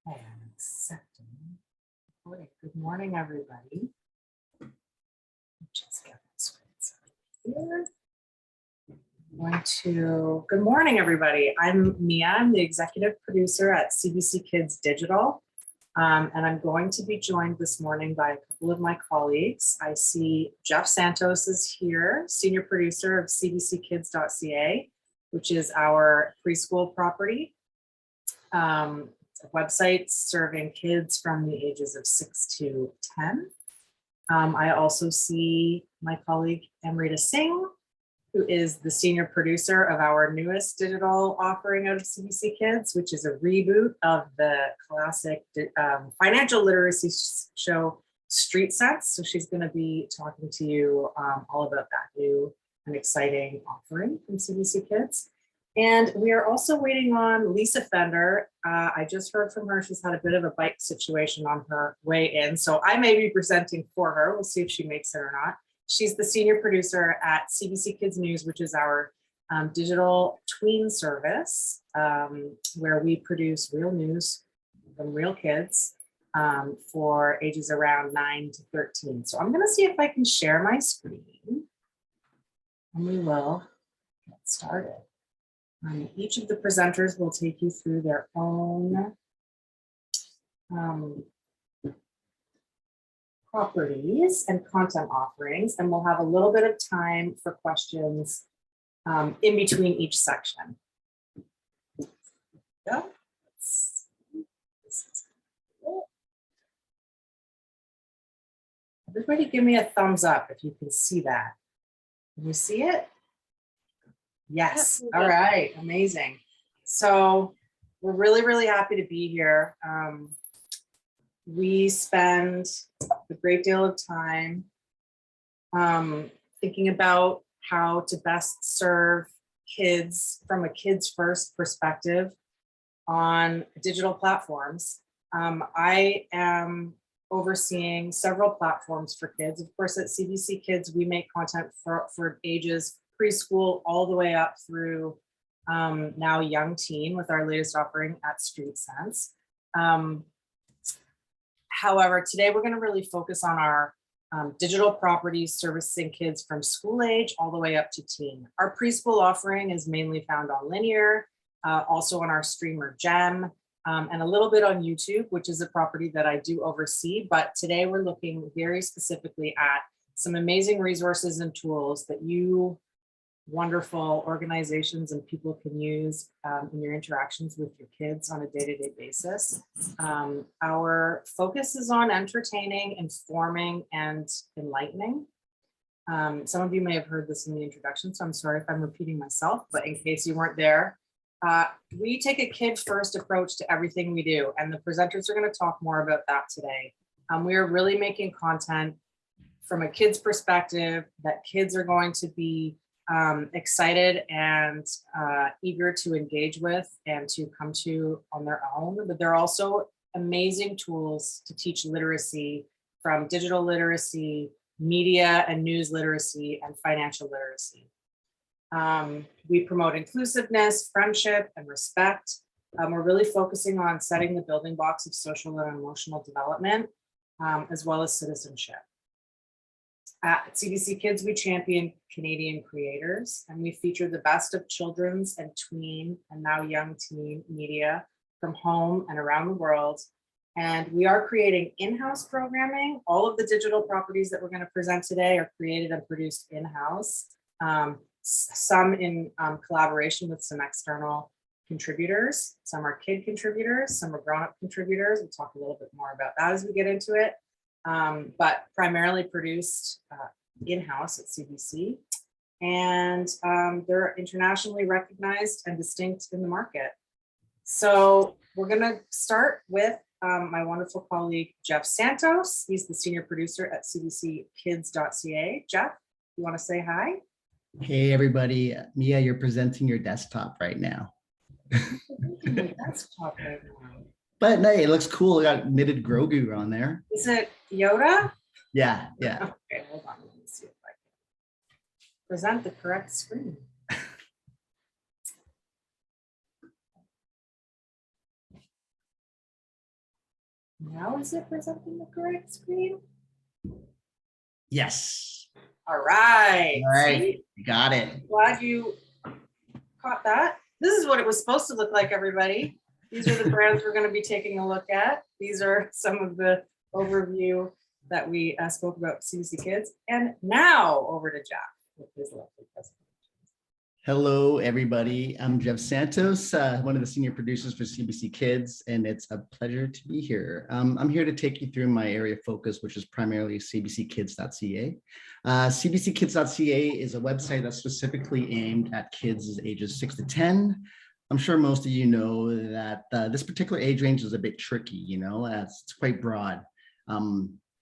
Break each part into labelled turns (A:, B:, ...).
A: Okay, I'm accepting. Great. Good morning, everybody. Just get this here. Good morning, everybody. I'm Mia. I'm the executive producer at CBC Kids Digital. And I'm going to be joined this morning by a couple of my colleagues. I see Jeff Santos is here, senior producer of cbckids.ca, which is our preschool property. It's a website serving kids from the ages of 6 to 10. I also see my colleague Amrita Singh, who is the senior producer of our newest digital offering out of CBC Kids, which is a reboot of the classic financial literacy show Street Sense. So she's going to be talking to you all about that new and exciting offering from CBC Kids. And we are also waiting on Lisa Fender. I just heard from her. She's had a bit of a bike situation on her way in. So I may be presenting for her. We'll see if she makes it or not. She's the senior producer at CBC Kids News, which is our digital tween service, where we produce real news from real kids for ages around 9 to 13. So I'm going to see if I can share my screen, and we will get started. Each of the presenters will take you through their own properties and content offerings, and we'll have a little bit of time for questions in between each section. Yeah. Everybody give me a thumbs up if you can see that. Can you see it? Yes. All right. Amazing. So we're really, really happy to be here. We spend a great deal of time thinking about how to best serve kids from a kids first perspective on digital platforms. I am overseeing several platforms for kids. Of course, at CBC Kids, we make content for ages preschool all the way up through now young teen with our latest offering at Street Sense. However, today we're going to really focus on our digital properties servicing kids from school age all the way up to teen. Our preschool offering is mainly found on linear, also on our streamer Gem, and a little bit on YouTube, which is a property that I do oversee. But today we're looking very specifically at some amazing resources and tools that you wonderful organizations and people can use in your interactions with your kids on a day-to-day basis. Our focus is on entertaining, informing, and enlightening. Some of you may have heard this in the introduction, so I'm sorry if I'm repeating myself, but in case you weren't there, we take a kid-first approach to everything we do, and the presenters are going to talk more about that today. We are really making content from a kid's perspective that kids are going to be excited and eager to engage with and to come to on their own, but they're also amazing tools to teach literacy, from digital literacy, media and news literacy, and financial literacy. We promote inclusiveness, friendship, and respect. We're really focusing on setting the building blocks of social and emotional development, as well as citizenship. At CBC Kids, we champion Canadian creators, and we feature the best of children's and tween and now young teen media from home and around the world. And we are creating in-house programming. All of the digital properties that we're going to present today are created and produced in-house, some in collaboration with some external contributors. Some are kid contributors, some are grown-up contributors. We'll talk a little bit more about that as we get into it. But primarily produced in-house at CBC, and they're internationally recognized and distinct in the market. So we're going to start with my wonderful colleague, Jeff Santos. He's the senior producer at cbckids.ca. Jeff, you want to say hi?
B: Hey, everybody. Mia, you're presenting your desktop right now.
A: My desktop right now.
B: But no, it looks cool. It got knitted Grogu on there.
A: Is it Yoda?
B: Yeah.
A: Okay, hold on. Let me see if I can present the correct screen. Now is it presenting the correct screen?
B: Yes.
A: All right.
B: All right.
A: See?
B: Got it.
A: Glad you caught that. This is what it was supposed to look like, everybody. These are the brands we're going to be taking a look at. These are some of the overview that we spoke about CBC Kids. And now over to Jack with his lovely presentation.
B: Hello, everybody. I'm Jeff Santos, one of the senior producers for CBC Kids, and it's a pleasure to be here. I'm here to take you through my area of focus, which is primarily cbckids.ca. cbckids.ca is a website that's specifically aimed at kids ages 6 to 10. I'm sure most of you know that this particular age range is a bit tricky, you know, as it's quite broad.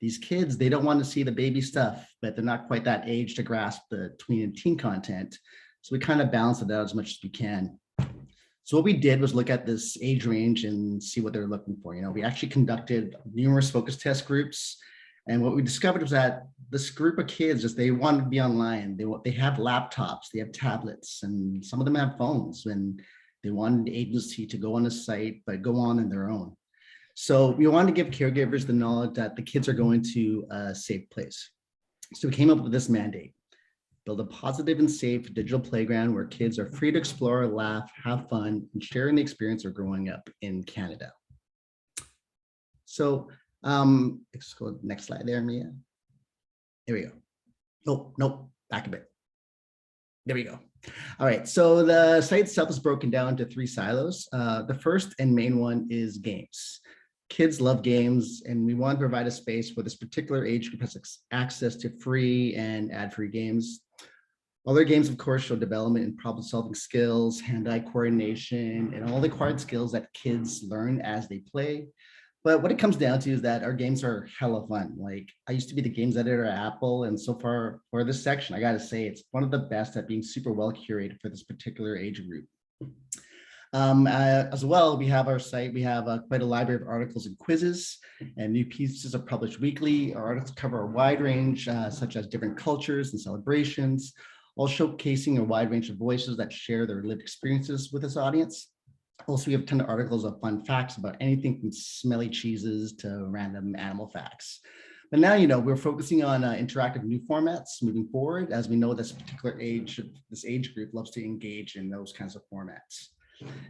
B: These kids, they don't want to see the baby stuff, but they're not quite that age to grasp the tween and teen content. So we kind of balance it out as much as we can. So what we did was look at this age range and see what they're looking for. You know, we actually conducted numerous focus test groups. And what we discovered was that this group of kids, they want to be online. They have laptops, they have tablets, and some of them have phones. And they wanted the agency to go on a site, but go on their own. So we wanted to give caregivers the knowledge that the kids are going to a safe place. So we came up with this mandate. Build a positive and safe digital playground where kids are free to explore, laugh, have fun, and share in the experience of growing up in Canada. So let's go to the next slide there, Mia. There we go. Oh, nope, back a bit. There we go. All right, so the site itself is broken down into 3 silos. The first and main one is games. Kids love games, and we want to provide a space where this particular age group has access to free and ad-free games. Other games, of course, show development in problem-solving skills, hand-eye coordination, and all the required skills that kids learn as they play. But what it comes down to is that our games are hella fun. Like, I used to be the games editor at Apple, and so far for this section, I gotta say, it's one of the best at being super well curated for this particular age group. As well, we have our site, we have quite a library of articles and quizzes, and new pieces are published weekly. Our articles cover a wide range, such as different cultures and celebrations, all showcasing a wide range of voices that share their lived experiences with this audience. Also, we have a ton of articles of fun facts about anything from smelly cheeses to random animal facts. But now, you know, we're focusing on interactive new formats moving forward, as we know this particular age, this age group loves to engage in those kinds of formats.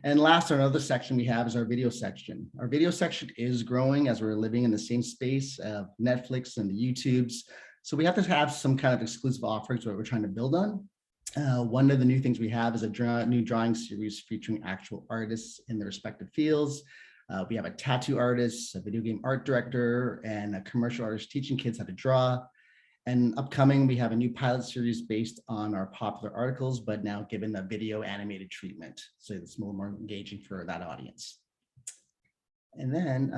B: And last, another section we have is our video section. Our video section is growing as we're living in the same space of Netflix and the YouTubes. So we have to have some kind of exclusive offerings that we're trying to build on. One of the new things we have is a new drawing series featuring actual artists in their respective fields. We have a tattoo artist, a video game art director, and a commercial artist teaching kids how to draw. And upcoming, we have a new pilot series based on our popular articles, but now given a video animated treatment. So it's more engaging for that audience. And then,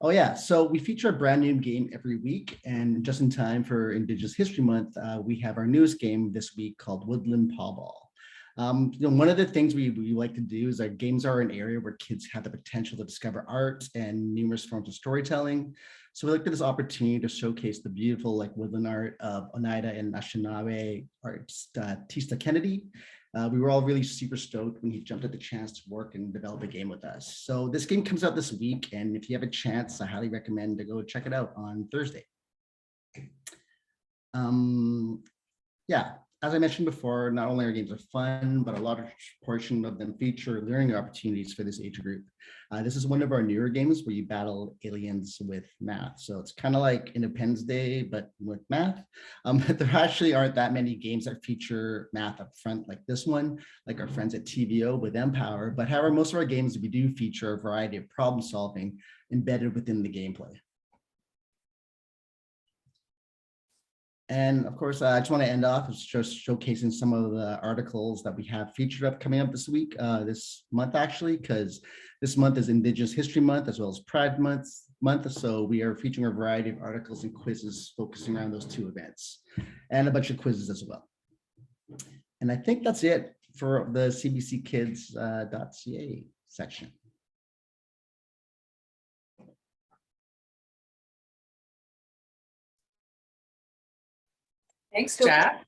B: oh yeah, so we feature a brand new game every week, and just in time for Indigenous History Month, we have our newest game this week called Woodland Paw Ball. You know, one of the things we like to do is our games are an area where kids have the potential to discover art and numerous forms of storytelling. So we looked at this opportunity to showcase the beautiful woodland art of Oneida and Anishinaabe artist Tista Kennedy. We were all really super stoked when he jumped at the chance to work and develop a game with us. So this game comes out this week, and if you have a chance, I highly recommend to go check it out on Thursday. Yeah, as I mentioned before, not only our games are fun, but a large portion of them feature learning opportunities for this age group. This is one of our newer games where you battle aliens with math. So it's kind of like Independence Day, but with math. But there actually aren't that many games that feature math up front like this one, like our friends at TVO with Empower. But however, most of our games, we do feature a variety of problem solving embedded within the gameplay. And of course, I just want to end off with just showcasing some of the articles that we have featured coming up this week, this month actually, because this month is Indigenous History Month as well as Pride Month. So we are featuring a variety of articles and quizzes focusing around those 2 events, and a bunch of quizzes as well. And I think that's it for the cbckids.ca section.
A: Thanks, Jack.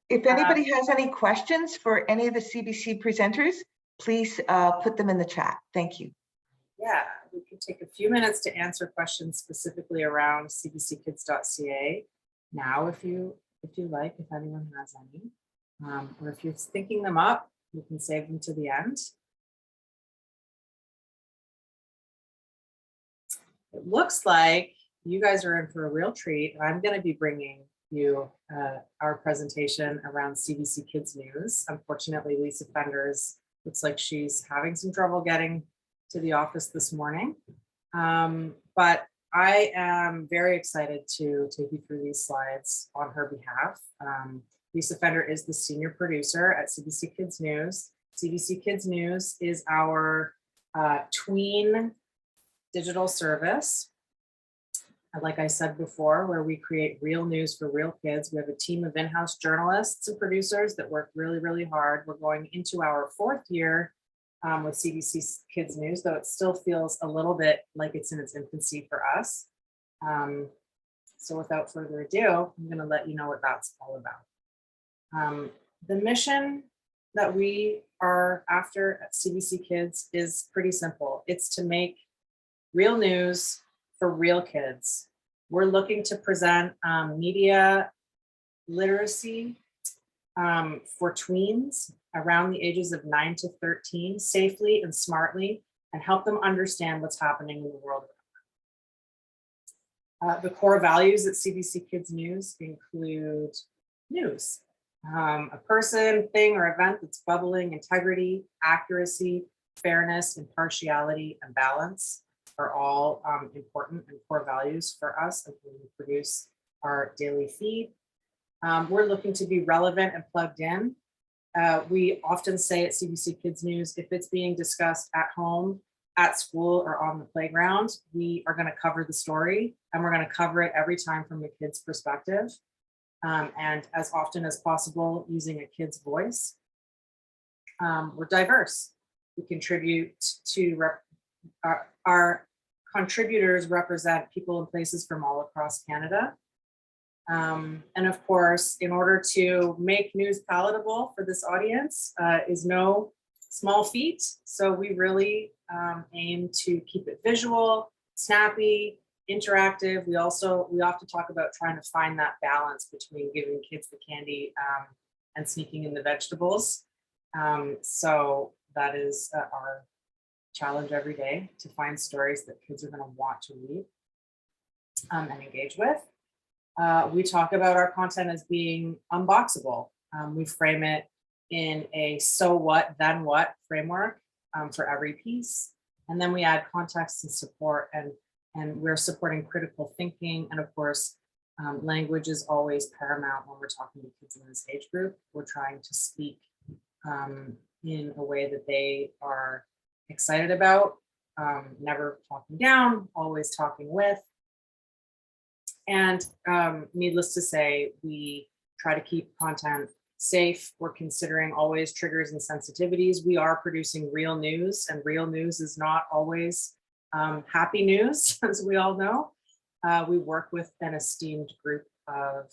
C: If anybody has any questions for any of the CBC presenters, please put them in the chat. Thank you.
A: Yeah, we could take a few minutes to answer questions specifically around cbckids.ca now, if you like, if anyone has any, or if you're thinking them up, you can save them to the end. It looks like you guys are in for a real treat. I'm going to be bringing you our presentation around CBC Kids News. Unfortunately, Lisa Fender's looks like she's having some trouble getting to the office this morning. But I am very excited to take you through these slides on her behalf. Lisa Fender is the senior producer at CBC Kids News. CBC Kids News is our tween digital service. And like I said before, where we create real news for real kids. We have a team of in-house journalists and producers that work really, really hard. We're going into our 4th year with CBC Kids News, though it still feels a little bit like it's in its infancy for us. So without further ado, I'm going to let you know what that's all about. The mission that we are after at CBC Kids is pretty simple. It's to make real news for real kids. We're looking to present media literacy for tweens around the ages of 9 to 13 safely and smartly, and help them understand what's happening in the world around them. The core values at CBC Kids News include news, a person, thing, or event that's bubbling, integrity, accuracy, fairness, impartiality, and balance are all important and core values for us as we produce our daily feed. We're looking to be relevant and plugged in. We often say at CBC Kids News, if it's being discussed at home, at school, or on the playground, we are going to cover the story, and we're going to cover it every time from the kid's perspective, and as often as possible using a kid's voice. We're diverse. We contribute to our contributors represent people and places from all across Canada. And of course, in order to make news palatable for this audience is no small feat. So we really aim to keep it visual, snappy, interactive. We often talk about trying to find that balance between giving kids the candy and sneaking in the vegetables. So that is our challenge every day, to find stories that kids are going to want to read and engage with. We talk about our content as being unboxable. We frame it in a so what, then what framework for every piece. And then we add context and support, and we're supporting critical thinking. And of course, language is always paramount when we're talking to kids in this age group. We're trying to speak in a way that they are excited about, never talking down, always talking with. And needless to say, we try to keep content safe. We're considering always triggers and sensitivities. We are producing real news, and real news is not always happy news, as we all know. We work with an esteemed group of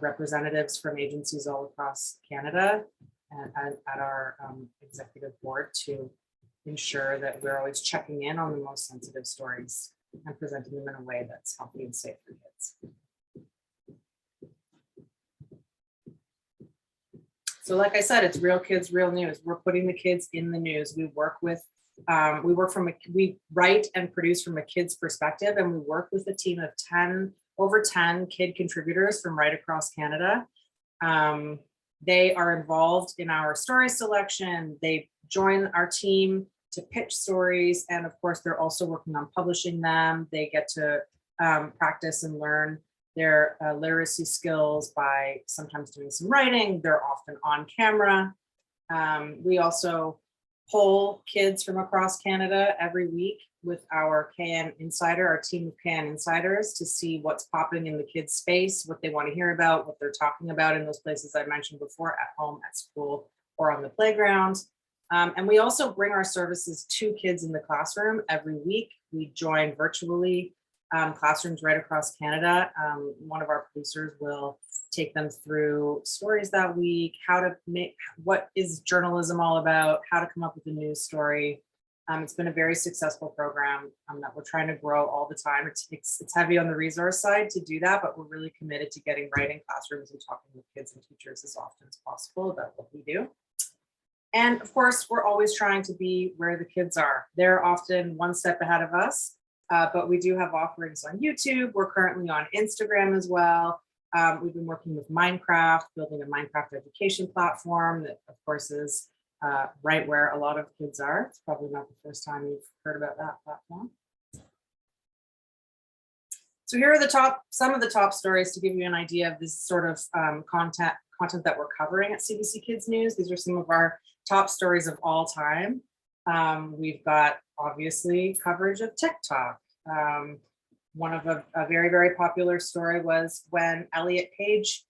A: representatives from agencies all across Canada and at our executive board to ensure that we're always checking in on the most sensitive stories and presenting them in a way that's healthy and safe for kids. So like I said, it's real kids, real news. We're putting the kids in the news. We write and produce from a kid's perspective, and we work with a team of over 10 kid contributors from right across Canada. They are involved in our story selection. They join our team to pitch stories. And of course, they're also working on publishing them. They get to practice and learn their literacy skills by sometimes doing some writing. They're often on camera. We also poll kids from across Canada every week with our KN Insider, our team of KN Insiders, to see what's popping in the kids' space, what they want to hear about, what they're talking about in those places I mentioned before, at home, at school, or on the playground. And we also bring our services to kids in the classroom every week. We join virtually classrooms right across Canada. One of our producers will take them through stories that week, what is journalism all about, how to come up with a news story, It's been a very successful program that we're trying to grow all the time. It's heavy on the resource side to do that, but we're really committed to getting right in classrooms and talking with kids and teachers as often as possible about what we do. And of course, we're always trying to be where the kids are. They're often one step ahead of us, but we do have offerings on YouTube. We're currently on Instagram as well. We've been working with Minecraft, building a Minecraft education platform that, of course, is right where a lot of kids are. It's probably not the first time you've heard about that platform. So here are some of the top stories to give you an idea of this sort of content that we're covering at CBC Kids News. These are some of our top stories of all time. We've got obviously coverage of TikTok. One of a very, very popular story was when Elliot Page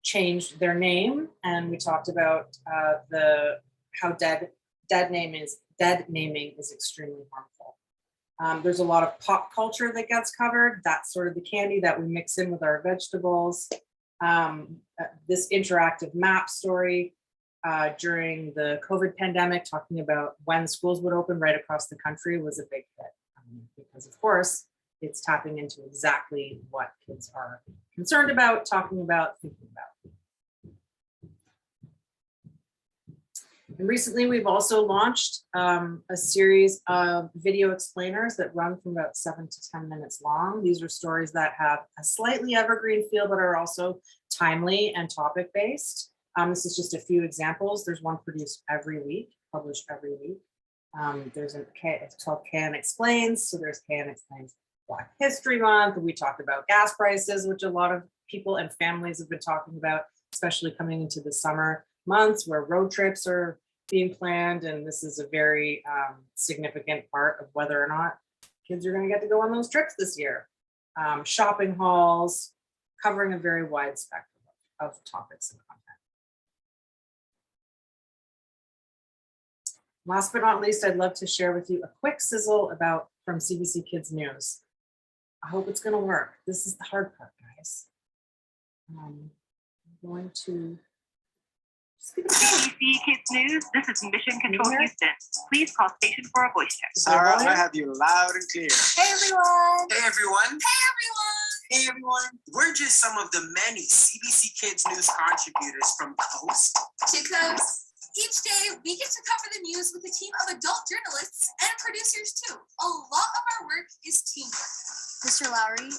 A: changed their name, and we talked about how dead naming is extremely harmful. There's a lot of pop culture that gets covered. That's sort of the candy that we mix in with our vegetables. This interactive map story during the COVID pandemic, talking about when schools would open right across the country, was a big hit. Because of course, it's tapping into exactly what kids are concerned about, talking about, thinking about. And recently, we've also launched a series of video explainers that run from about 7 to 10 minutes long. These are stories that have a slightly evergreen feel, but are also timely and topic-based. This is just a few examples. There's one produced every week, published every week. It's called KN Explains. So there's KN Explains Black History Month. We talked about gas prices, which a lot of people and families have been talking about, especially coming into the summer months where road trips are being planned. And this is a very significant part of whether or not kids are going to get to go on those trips this year. Shopping hauls, covering a very wide spectrum of topics and content. Last but not least, I'd love to share with you a quick sizzle from CBC Kids News. I hope it's going to work. This is the hard part, guys. I'm going to just give it a go.
D: CBC Kids News, this is Mission Control Houston. Please call station for a voice check.
E: Sarah, I have you loud and clear.
F: Hey everyone!
E: Hey everyone.
F: Hey everyone!
E: Hey everyone. We're just some of the many CBC Kids News contributors from coast
F: To coast. Each day, we get to cover the news with a team of adult journalists and producers too. A lot of our work is teamwork.
G: Mr. Lowry,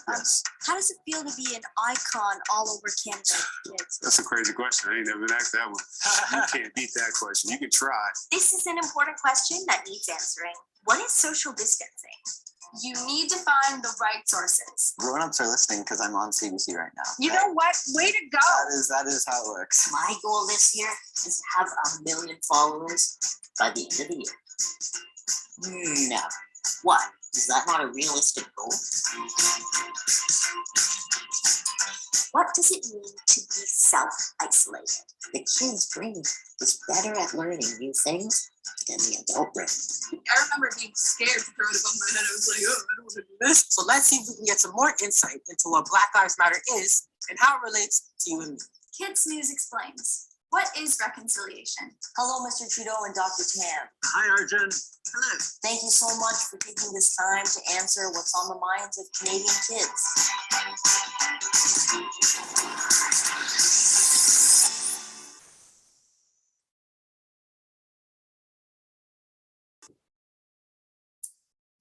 G: how does it feel to be an icon all over Canada, kids?
H: That's a crazy question. I ain't never been asked that one. You can't beat that question. You can try.
G: This is an important question that needs answering. What is social distancing?
F: You need to find the right sources.
I: Grown-ups are listening because I'm on CBC right now.
D: You know what? Way to go.
I: That is how it works.
G: My goal this year is to have 1 million followers by the end of the year. No. What? Is that not a realistic goal? What does it mean to be self-isolated? The kid's brain is better at learning new things than the adult brain.
F: I remember being scared to throw it above my head. I was like, oh, I don't want to do this.
E: So let's see if we can get some more insight into what Black Lives Matter is and how it relates to you and me.
F: Kids News Explains. What is reconciliation?
G: Hello, Mr. Trudeau and Dr. Tam.
E: Hi, Arjun. Hello.
G: Thank you so much for taking this time to answer what's on the minds of Canadian kids.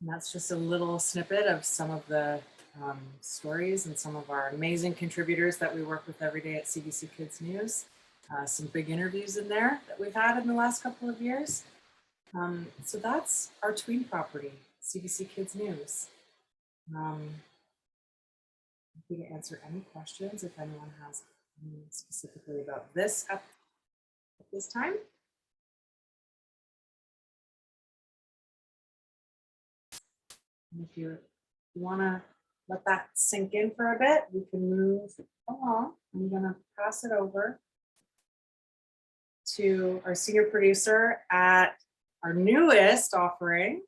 A: And that's just a little snippet of some of the stories and some of our amazing contributors that we work with every day at CBC Kids News. Some big interviews in there that we've had in the last couple of years. So that's our tween property, CBC Kids News. Happy to answer any questions if anyone has any specifically about this at this time. And if you want to let that sink in for a bit, we can move along. I'm going to pass it over to our senior producer at our newest offering,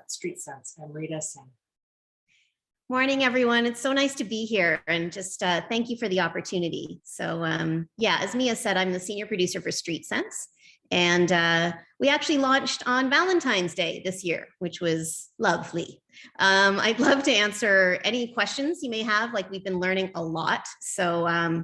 A: Street Sense, Amrita Singh.
J: Morning, everyone. It's so nice to be here, and just thank you for the opportunity. So yeah, as Mia said, I'm the senior producer for Street Sense, And we actually launched on Valentine's Day this year, which was lovely. I'd love to answer any questions you may have. Like, we've been learning a lot. So,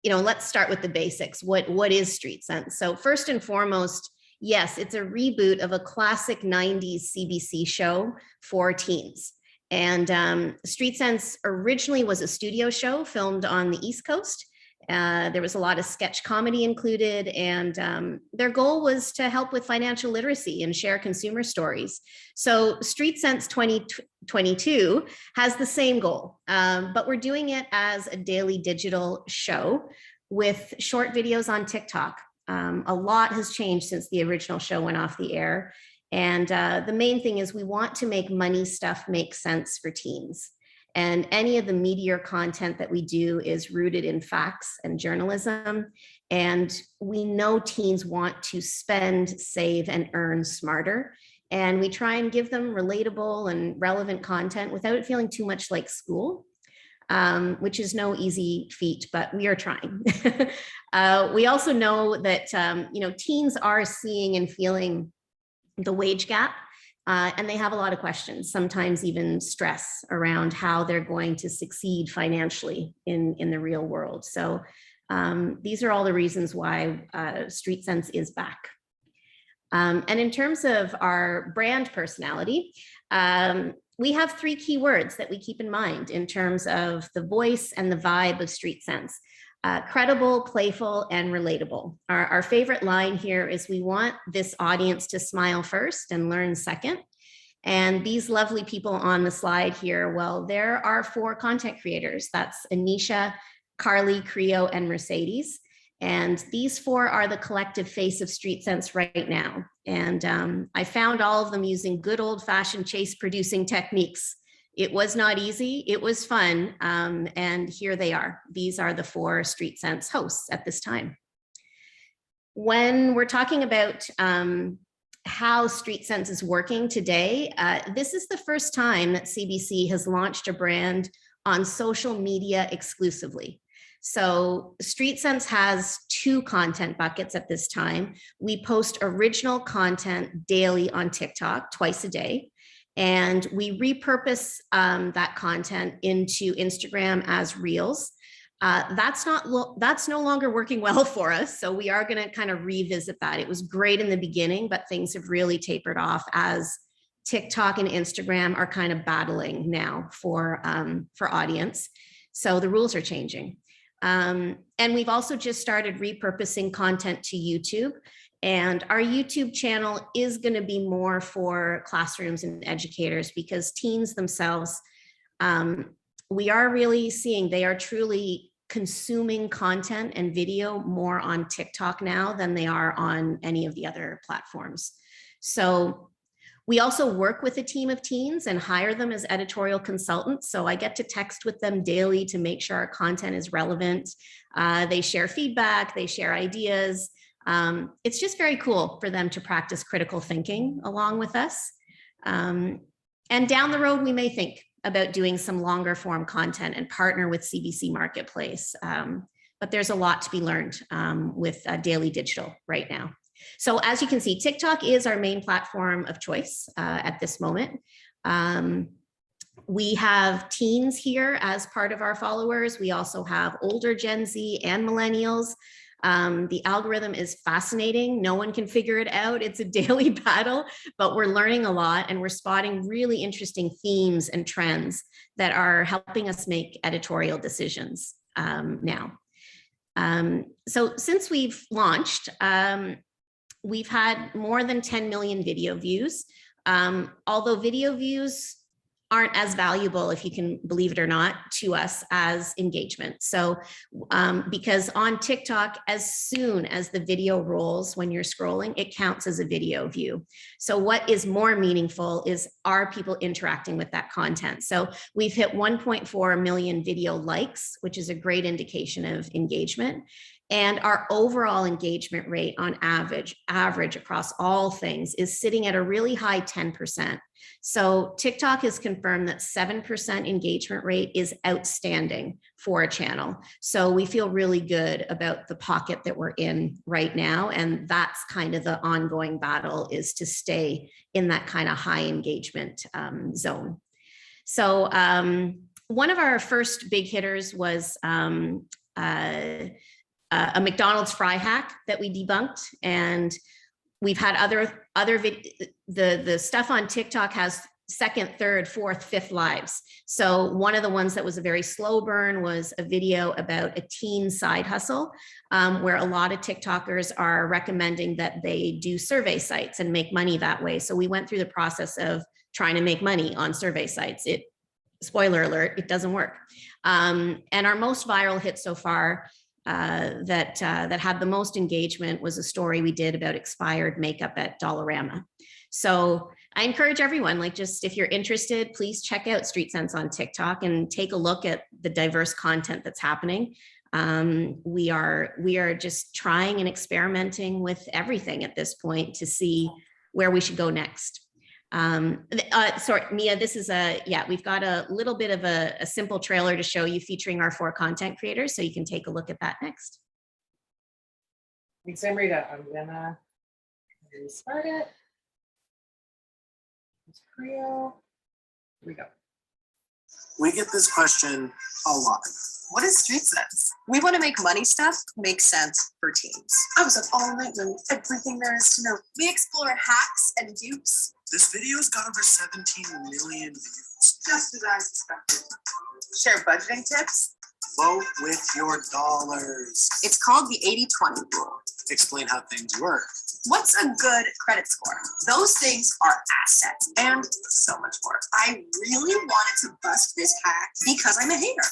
J: let's start with the basics. What is Street Sense? So first and foremost, yes, it's a reboot of a classic 90s CBC show for teens. And Street Sense originally was a studio show filmed on the East Coast. There was a lot of sketch comedy included, and their goal was to help with financial literacy and share consumer stories. So Street Sense 2022 has the same goal, but we're doing it as a daily digital show with short videos on TikTok. A lot has changed since the original show went off the air. And the main thing is we want to make money stuff make sense for teens. And any of the media content that we do is rooted in facts and journalism. And we know teens want to spend, save, and earn smarter. And we try and give them relatable and relevant content without it feeling too much like school, which is no easy feat, but we are trying. We also know that, teens are seeing and feeling the wage gap. And they have a lot of questions, sometimes even stress around how they're going to succeed financially in the real world. So these are all the reasons why Street Sense is back. And in terms of our brand personality, we have 3 key words that we keep in mind in terms of the voice and the vibe of Street Sense. Credible, playful, and relatable. Our favorite line here is we want this audience to smile first and learn second. And these lovely people on the slide here, well, there are 4 content creators. That's Anisha, Carly, Creo, and Mercedes. And these 4 are the collective face of Street Sense right now. And I found all of them using good old-fashioned chase producing techniques. It was not easy, it was fun, and here they are. These are the 4 Street Sense hosts at this time. When we're talking about how Street Sense is working today, this is the first time that CBC has launched a brand on social media exclusively. So Street Sense has 2 content buckets at this time. We post original content daily on TikTok, twice a day. And we repurpose that content into Instagram as Reels. That's no longer working well for us. So we are going to kind of revisit that. It was great in the beginning, but things have really tapered off as TikTok and Instagram are kind of battling now for audience. So the rules are changing. And we've also just started repurposing content to YouTube. And our YouTube channel is going to be more for classrooms and educators because teens themselves, we are really seeing they are truly consuming content and video more on TikTok now than they are on any of the other platforms. So we also work with a team of teens and hire them as editorial consultants. So I get to text with them daily to make sure our content is relevant. They share feedback, they share ideas. It's just very cool for them to practice critical thinking along with us. And down the road, we may think about doing some longer form content and partner with CBC Marketplace. But there's a lot to be learned with daily digital right now. So as you can see, TikTok is our main platform of choice at this moment. We have teens here as part of our followers. We also have older Gen Z and millennials. The algorithm is fascinating. No one can figure it out. It's a daily battle, but we're learning a lot and we're spotting really interesting themes and trends that are helping us make editorial decisions now. So since we've launched, we've had more than 10 million video views. Although video views aren't as valuable, if you can believe it or not, to us as engagement. So because on TikTok, as soon as the video rolls when you're scrolling, it counts as a video view. So what is more meaningful is, are people interacting with that content? So we've hit 1.4 million video likes, which is a great indication of engagement. And our overall engagement rate on average across all things is sitting at a really high 10%. So TikTok has confirmed that 7% engagement rate is outstanding for a channel. So we feel really good about the pocket that we're in right now. And that's kind of the ongoing battle, is to stay in that kind of high engagement zone. So one of our first big hitters was a McDonald's fry hack that we debunked, and we've had the stuff on TikTok has second, third, fourth, fifth lives. So one of the ones that was a very slow burn was a video about a teen side hustle, where a lot of TikTokers are recommending that they do survey sites and make money that way. So we went through the process of trying to make money on survey sites. Spoiler alert, it doesn't work. And our most viral hit so far that had the most engagement was a story we did about expired makeup at Dollarama. So I encourage everyone, like, just if you're interested, please check out Street Sense on TikTok and take a look at the diverse content that's happening. We are just trying and experimenting with everything at this point to see where we should go next. Sorry, Mia, this is we've got a little bit of a simple trailer to show you featuring our 4 content creators, so you can take a look at that next.
A: Thanks, Amrita. I'm gonna restart it. Here we go.
E: We get this question a lot.
K: What is Street Sense? We want to make money stuff make sense for teens. I was up all night learning everything there is to know.
F: We explore hacks and dupes.
E: This video's got over 17 million views.
K: Just as I suspected. Share budgeting tips.
E: Vote with your dollars.
K: It's called the 80-20 rule.
E: Explain how things work.
K: What's a good credit score? Those things are assets and so much more. I really wanted to bust this hack because I'm a hater.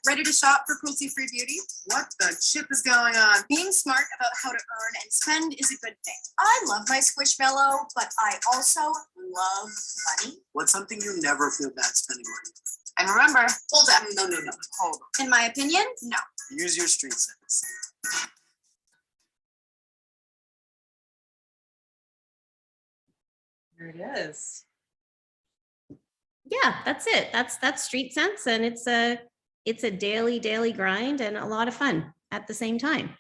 F: Ready to shop for cruelty-free beauty?
K: What the chip is going on?
F: Being smart about how to earn and spend is a good thing. I love my Squishmallow, but I also love money.
E: What's something you never feel bad spending money?
K: And remember,
F: Hold up.
K: no, hold on.
F: In my opinion, no.
E: Use your street sense.
A: There it is.
J: Yeah, that's it. That's Street Sense, and it's a daily grind and a lot of fun at the same time.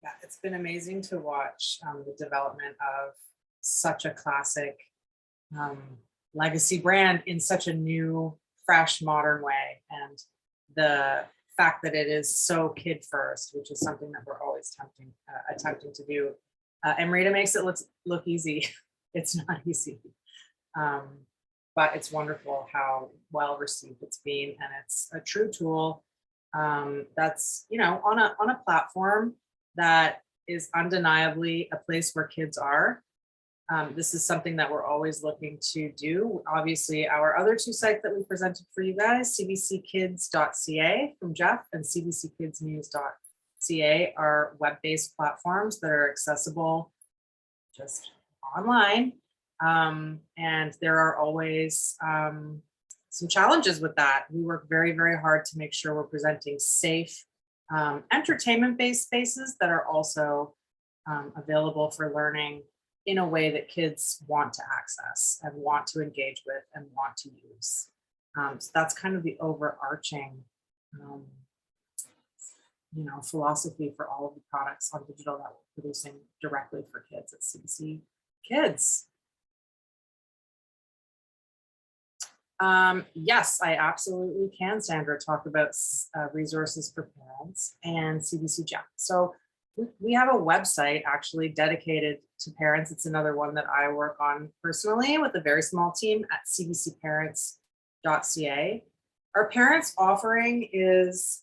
A: Yeah, it's been amazing to watch the development of such a classic legacy brand in such a new, fresh, modern way. And the fact that it is so kid first, which is something that we're always attempting to do. Amrita makes it look easy. It's not easy. But it's wonderful how well received it's been, and it's a true tool that's, you know, on a platform that is undeniably a place where kids are. This is something that we're always looking to do. Obviously, our other 2 sites that we presented for you guys, cbckids.ca from Jeff and cbckidsnews.ca, are web-based platforms that are accessible just online. And there are always some challenges with that. We work very, very hard to make sure we're presenting safe, entertainment-based spaces that are also available for learning in a way that kids want to access and want to engage with and want to use. So that's kind of the overarching, philosophy for all of the products on digital that we're producing directly for kids at CBC Kids. Yes, I absolutely can, Sandra, talk about resources for parents and CBC Jeff. So we have a website actually dedicated to parents. It's another one that I work on personally with a very small team at cbcparents.ca. Our parents offering is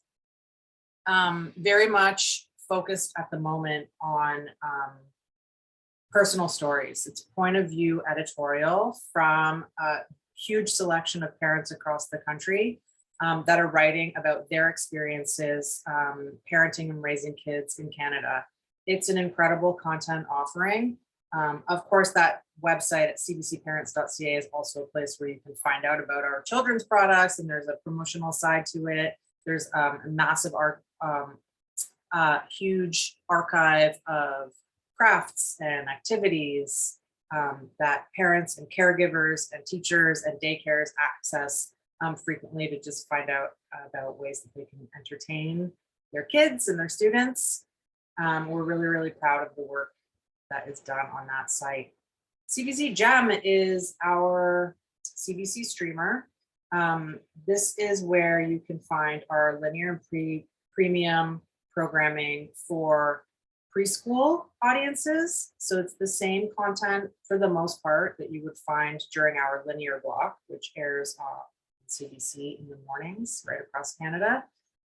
A: very much focused at the moment on personal stories. It's point of view editorial from a huge selection of parents across the country that are writing about their experiences parenting and raising kids in Canada. It's an incredible content offering. Of course, that website at cbcparents.ca is also a place where you can find out about our children's products, and there's a promotional side to it. There's a massive huge archive of crafts and activities, that parents and caregivers and teachers and daycares access frequently to just find out about ways that they can entertain their kids and their students. We're really, really proud of the work that is done on that site. CBC Gem is our CBC streamer. This is where you can find our linear and premium programming for preschool audiences. So it's the same content for the most part that you would find during our linear block, which airs on CBC in the mornings right across Canada.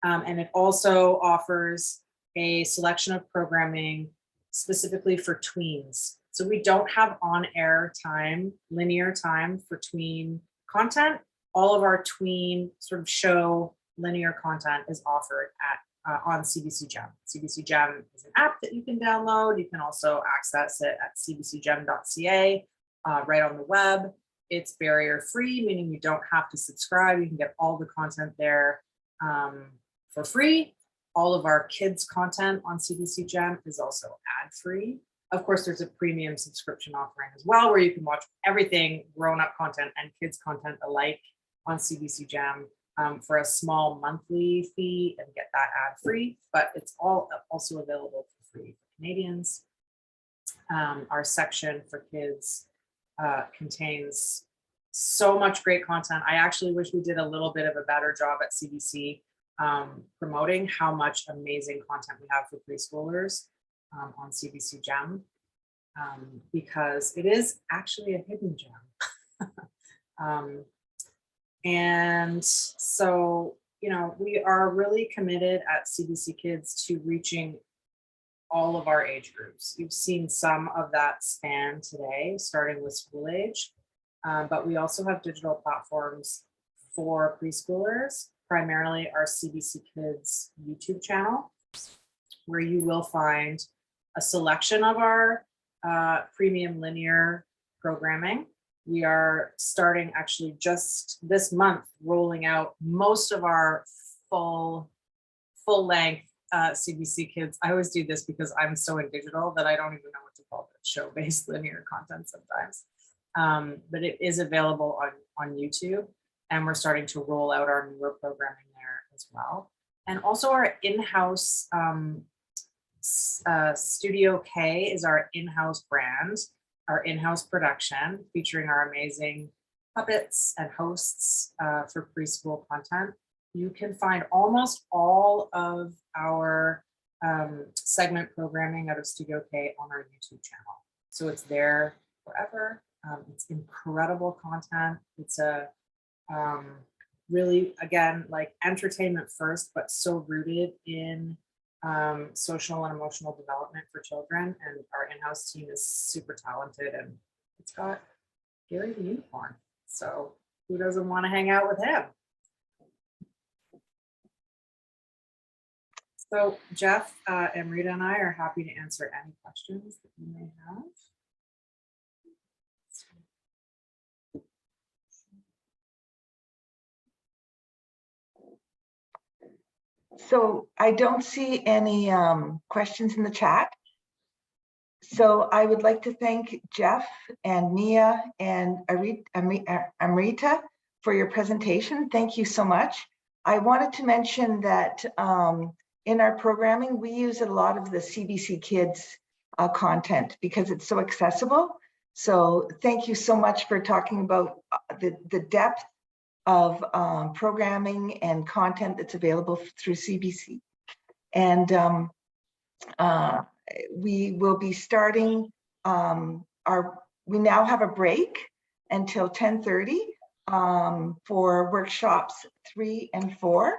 A: And it also offers a selection of programming specifically for tweens. So we don't have on-air time, linear time for tween content. All of our tween sort of show linear content is offered at on CBC Gem. CBC Gem is an app that you can download. You can also access it at cbcgem.ca right on the web. It's barrier-free, meaning you don't have to subscribe. You can get all the content there for free. All of our kids' content on CBC Gem is also ad-free. Of course, there's a premium subscription offering as well, where you can watch everything, grown-up content and kids' content alike on CBC Gem for a small monthly fee and get that ad-free, but it's all also available for free for Canadians. Our section for kids contains so much great content. I actually wish we did a little bit of a better job at CBC promoting how much amazing content we have for preschoolers on CBC Gem, because it is actually a hidden gem. And so, you know, we are really committed at CBC Kids to reaching all of our age groups. You've seen some of that span today, starting with school age, but we also have digital platforms for preschoolers, primarily our CBC Kids YouTube channel, where you will find a selection of our premium linear programming. We are starting actually just this month rolling out most of our full length CBC Kids. I always do this because I'm so in digital that I don't even know what to call it, show-based linear content sometimes. But it is available on YouTube, and we're starting to roll out our newer programming there as well. And also our in-house Studio K is our in-house brand, our in-house production featuring our amazing puppets and hosts for preschool content. You can find almost all of our segment programming out of Studio K on our YouTube channel. So it's there forever. It's incredible content. It's a really, again, like entertainment first, but so rooted in social and emotional development for children. And our in-house team is super talented, and it's got Gary the Unicorn. So who doesn't want to hang out with him? So Jeff, Amrita and I are happy to answer any questions that you may have.
C: So I don't see any questions in the chat. So I would like to thank Jeff and Mia and Amrita for your presentation. Thank you so much. I wanted to mention that in our programming, we use a lot of the CBC Kids content because it's so accessible. So thank you so much for talking about the depth of programming and content that's available through CBC. And we will be starting we now have a break until 10:30 for workshops 3 and 4.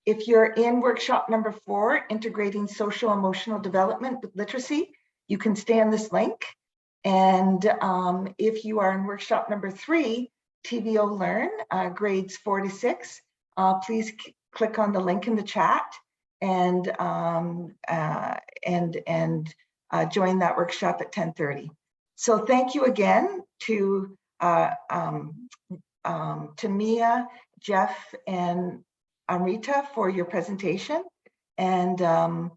C: If you're in workshop number 4, integrating social emotional development with literacy, you can stay on this link. And if you are in workshop number 3, TVO Learn, grades 4 to 6, please click on the link in the chat and join that workshop at 10:30. So thank you again to Mia, Jeff, and Amrita for your presentation. And I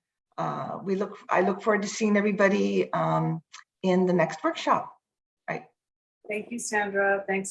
C: look forward to seeing everybody in the next workshop.
A: Thank you, Sandra. Thanks,